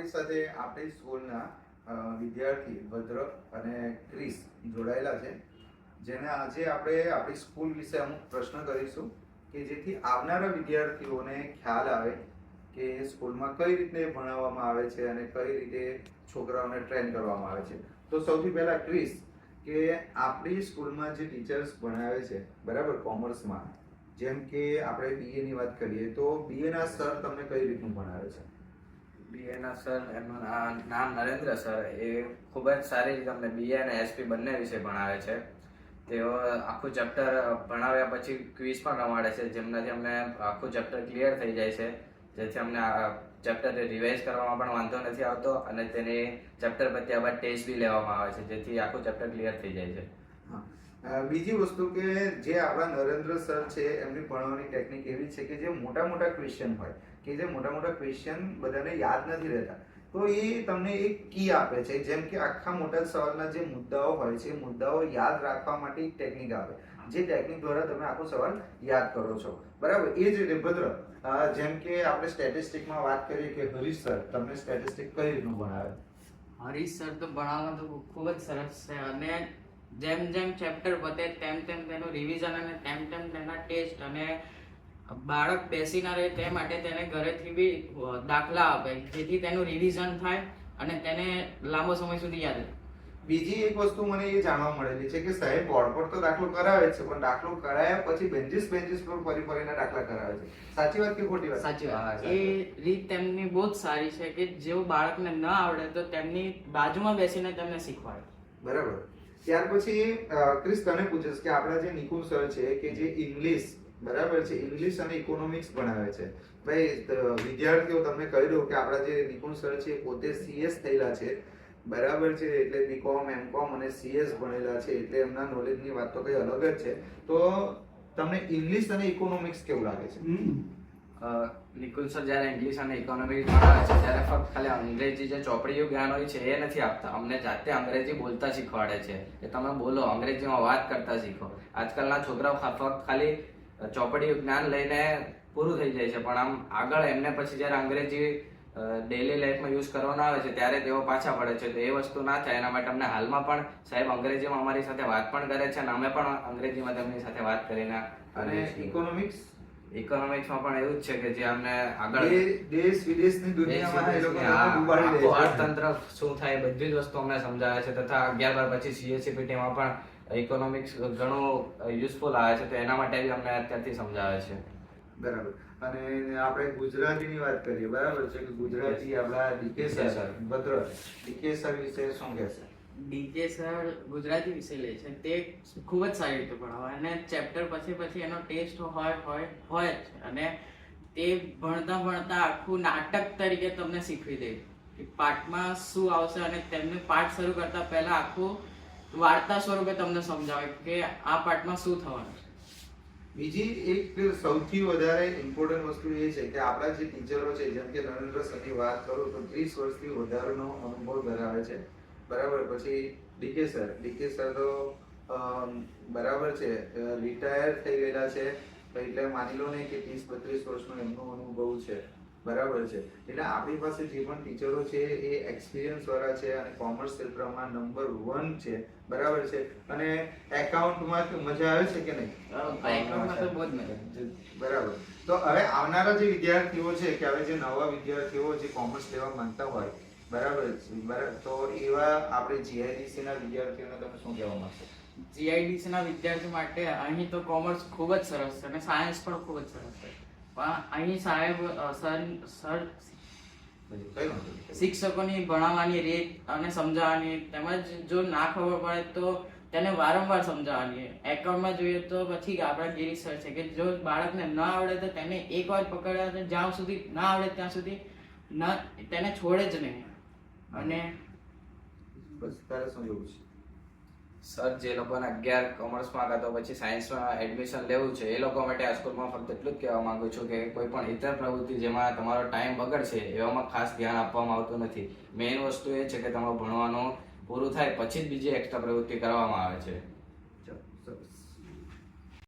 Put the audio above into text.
આપણી સાથે આપણી સ્કૂલના વિદ્યાર્થી ભદ્ર અને ક્રિસ જોડાયેલા છે, જેને આજે આપણે આપણી સ્કૂલ વિશે અમુક પ્રશ્ન કરીશું કે જેથી આવનારા વિદ્યાર્થીઓને ખ્યાલ આવે કે સ્કૂલમાં કઈ રીતે ભણાવવામાં આવે છે અને કઈ રીતે છોકરાઓને ટ્રેન કરવામાં આવે છે. તો સૌથી પહેલા ક્રિસ, કે આપણી સ્કૂલમાં જે ટીચર્સ ભણાવે છે બરાબર કોમર્સમાં, જેમ કે આપણે બીએ ની વાત કરીએ તો બીએ ના સર તમને કઈ રીતનું ભણાવે છે? બીએના સર, એમનું નામ નરેન્દ્ર સર, એ ખૂબ જ સારી રીતે અમને બીએ અને એસપી બંને વિષય ભણાવે છે. તેઓ આખું ચેપ્ટર ભણાવ્યા પછી ક્વિઝ પણ રમાડે છે, જેમનાથી અમને આખું ચેપ્ટર ક્લિયર થઈ જાય છે, જેથી અમને ચેપ્ટર રિવાઇઝ કરવામાં પણ વાંધો નથી આવતો અને તેની ચેપ્ટર પત્યા બાદ ટેસ્ટ બી લેવામાં આવે છે, જેથી આખું ચેપ્ટર ક્લિયર થઈ જાય છે. બીજી વસ્તુ કે જે આપણા નરેન્દ્ર સર છે એમની ભણાવવાની ટેકનિક એવી છે કે જે મોટા મોટા ક્વેશ્ચન હોય, કે જે મોટા મોટા ક્વેશ્ચન બધાને યાદ નથી રહેતા, તો એ તમને એક કી આપે છે, જેમ કે આખા મોટા સવાલના જે મુદ્દાઓ હોય છે એ મુદ્દાઓ યાદ રાખવા માટે એક ટેકનિક આપે, જે ટેકનિક દ્વારા તમે આખો સવાલ યાદ કરો છો, બરાબર. એ જ રીતે ભદ્ર, જેમ કે આપણે સ્ટેટિસ્ટિકમાં વાત કરીએ કે હરીશ સર તમને સ્ટેટિસ્ટિક કઈ રીતનું ભણાવે? હરીશ સર તો ભણાવવામાં તો ખૂબ જ સરસ છે અને જેમ જેમ ચેપ્ટર પતે તેમ તેમ તેનું રિવિઝન અને તેમ તેમ તેના ટેસ્ટ અને બાળક બેસી ના રહે તે માટે તેને ઘરેથી બી દાખલા આપે, જેથી તેનું રિવિઝન થાય અને તેને લાંબો સમય સુધી યાદ રહે. બીજી એક વસ્તુ મને એ જાણવા મળેલી છે કે સાહેબ બોર્ડ પર તો દાખલો કરાવે છે, પણ દાખલો કરાયા પછી બેન્ચીસ પર ફરી ફરીને દાખલા કરાવે છે. સાચી વાત કે ખોટી વાત? સાચી વાત. એ રીત તેમની બહુ જ સારી છે કે જેવું બાળકને ન આવડે તો તેમની બાજુમાં બેસીને તેમને શીખવાડે. બરાબર. ત્યાર પછી ક્રિસ તને પૂછીશ કે આપણા જે નિકુંજ સર છે કે જે ઇંગ્લિશ, બરાબર છે, ઇંગ્લિશ અને ઇકોનોમિક્સ ભણાવે છે. ભાઈ વિદ્યાર્થીઓ તમને કહી દઉં કે આપણા જે નિકુંજ સર છે પોતે સીએસ થયેલા છે, બરાબર છે, એટલે બીકોમ એમકોમ અને સીએસ ભણેલા છે, એટલે એમના નોલેજની વાત તો કઈ અલગ જ છે. તો તમને ઇંગ્લિશ અને ઇકોનોમિક્સ કેવું લાગે છે? નિકુંજ સર જ્યારે ઇંગ્લિશ અને ઇકોનોમિક્સ ભણાવે છે ત્યારે ફક્ત ખાલી અંગ્રેજી જે ચોપડીયું જ્ઞાન હોય છે એ નથી આપતા, અમને જાતે અંગ્રેજી બોલતા શીખવાડે છે કે તમે બોલો, અંગ્રેજીમાં વાત કરતા શીખો. આજકાલના છોકરાઓ ફક્ત ખાલી ચોપડીયું જ્ઞાન લઈને પૂરું થઈ જાય છે, પણ આમ આગળ એમને પછી જ્યારે અંગ્રેજી ડેઈલી લાઈફમાં યુઝ કરવાનો આવે છે ત્યારે તેઓ પાછા પડે છે. તો એ વસ્તુ ના થાય એના માટે અમને હાલમાં પણ સાહેબ અંગ્રેજીમાં અમારી સાથે વાત પણ કરે છે અને અમે પણ અંગ્રેજીમાં તેમની સાથે વાત કરીને. અને ઇકોનોમિક્સમાં પણ એવું જ છે કે જે અમને આગળ દેશ વિદેશની દુનિયામાં એ લોકો ડૂબાડી દે છે. અર્થતંત્ર શું થાય બધી જ વસ્તુ અમને સમજાવે છે, તથા 11 બાર પછી સીએસસીપીટીમાં પણ ઇકોનોમિક્સ ઘણું યુઝફુલ આવે છે, તો એના માટે બી અમને અત્યારથી સમજાવે છે. બરાબર. અને આપણે ગુજરાતીની વાત કરીએ, બરાબર છે, કે ગુજરાતી આપણા ડીકે સર ભદ્ર, ડીકે સર વિશે શું કહેશે? ડીકે સર ગુજરાતી વિષય લે છે, તે ખૂબ જ સારી રીતે ભણાવે અને ચેપ્ટર પછી એનો ટેસ્ટ હોય જ છે અને તે ભણતા ભણતા આખું નાટક તરીકે તમને શીખવી દે કે પાઠમાં શું આવશે અને તેમને પાઠ શરૂ કરતા પહેલા આખું વાર્તા સ્વરૂપે તમને સમજાવે કે આ પાઠમાં શું થવાનું છે. બીજી એક સૌથી વધારે ઇમ્પોર્ટન્ટ વસ્તુ એ છે કે આપણા જે ટીચરો છે, જેમ કે નરેન્દ્ર સરની વાત કરું તો 30 વર્ષથી વધારેનો અનુભવ ધરાવે છે, બરાબર. પછી ડીકે સર તો બરાબર છે, રિટાયર થઈ ગયેલા છે, એટલે માની લો ને કે 30-32 વર્ષનો એમનો અનુભવ છે, બરાબર છે. એટલે આપણી પાસે જે પણ ટીચરો છે એ એક્સપિરિયન્સ વાળા છે અને કોમર્સ ક્ષેત્રમાં નંબર 1 છે, બરાબર છે. અને એકાઉન્ટમાં મજા આવે છે કે નહીં? એકાઉન્ટમાં તો બહુ જ મજા. બરાબર. તો હવે આવનારા જે વિદ્યાર્થીઓ છે કે હવે જે નવા વિદ્યાર્થીઓ જે કોમર્સ લેવા માંગતા હોય, બરાબર, તો એવા આપણે જીઆઈડીસી ના વિદ્યાર્થીઓને તમે શું કહેવા માંગશો? જીઆઈડીસી ના વિદ્યાર્થીઓ માટે અહીં તો કોમર્સ ખૂબ જ સરસ છે અને સાયન્સ પણ ખૂબ જ સરસ છે, પણ અહીં સાહેબ શિક્ષકોની ભણાવવાની રીત અને સમજાવવાની, તેમજ જો ના ખબર પડે તો તેને વારંવાર સમજાવવાની. એકાઉન્ટમાં જોઈએ તો પછી આપણા ગિરીશ સર છે કે જો બાળકને ન આવડે તો તેને એકવાર પકડ્યા જ્યાં સુધી ના આવડે ત્યાં સુધી તેને છોડે જ નહીં. અને બસ તારે શું જોવું છે? સર જે લોકોને 11 કોમર્સમાં કાં તો પછી સાયન્સમાં એડમિશન લેવું છે એ લોકો માટે આ સ્કૂલમાં ફક્ત એટલું જ કહેવા માંગુ છું કે કોઈ પણ ઇતર પ્રવૃત્તિ જેમાં તમારો ટાઈમ બગડશે એવામાં ખાસ ધ્યાન આપવામાં આવતું નથી. મેઇન વસ્તુ એ છે કે તમારું ભણવાનું પૂરું થાય પછી જ બીજી એક્સ્ટ્રા પ્રવૃત્તિ કરવામાં આવે છે.